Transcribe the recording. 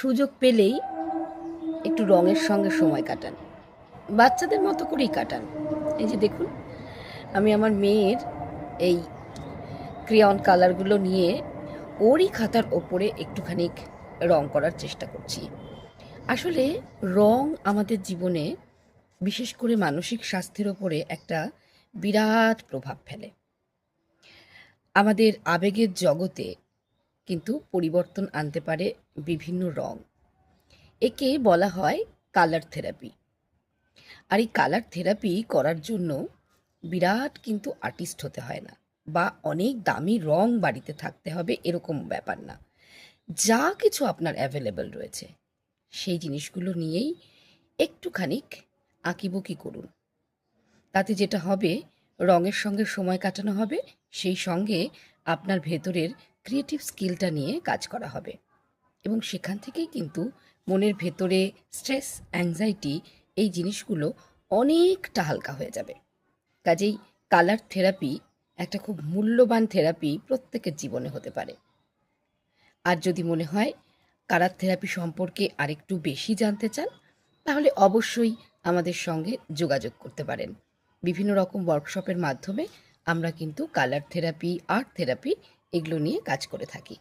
সুযোগ পেলেই একটু রঙের সঙ্গে সময় কাটান, বাচ্চাদের মতো করেই কাটান। এই যে দেখুন, আমি আমার মেয়ের এই ক্রেয়ন কালারগুলো নিয়ে ওরই খাতার ওপরে একটুখানি রং করার চেষ্টা করছি। আসলে রং আমাদের জীবনে, বিশেষ করে মানসিক স্বাস্থ্যের ওপরে একটা বিরাট প্রভাব ফেলে। আমাদের আবেগের জগতে কিন্তু পরিবর্তন আনতে পারে বিভিন্ন রং। একে বলা হয় কালার থেরাপি। আর এই কালার থেরাপি করার জন্য বিরাট কিন্তু আর্টিস্ট হতে হয় না, বা অনেক দামি রং বাড়িতে থাকতে হবে এরকম ব্যাপার না। যা কিছু আপনার অ্যাভেলেবল রয়েছে সেই জিনিসগুলো নিয়েই একটুখানি আঁকিবুকি করুন। তাতে যেটা হবে, রঙের সঙ্গে সময় কাটানো হবে, সেই সঙ্গে আপনার ভেতরের ক্রিয়েটিভ স্কিলটা নিয়ে কাজ করা হবে, এবং সেখান থেকেই কিন্তু মনের ভেতরে স্ট্রেস, অ্যাংজাইটি, এই জিনিসগুলো অনেকটা হালকা হয়ে যাবে। কাজেই কালার থেরাপি একটা খুব মূল্যবান থেরাপি প্রত্যেকের জীবনে হতে পারে। আর যদি মনে হয় কালার থেরাপি সম্পর্কে আরেকটু বেশি জানতে চান, তাহলে অবশ্যই আমাদের সঙ্গে যোগাযোগ করতে পারেন। বিভিন্ন রকম ওয়ার্কশপের মাধ্যমে আমরা কিন্তু কালার থেরাপি, আর্ট থেরাপি এগুলো নিয়ে কাজ করে থাকি।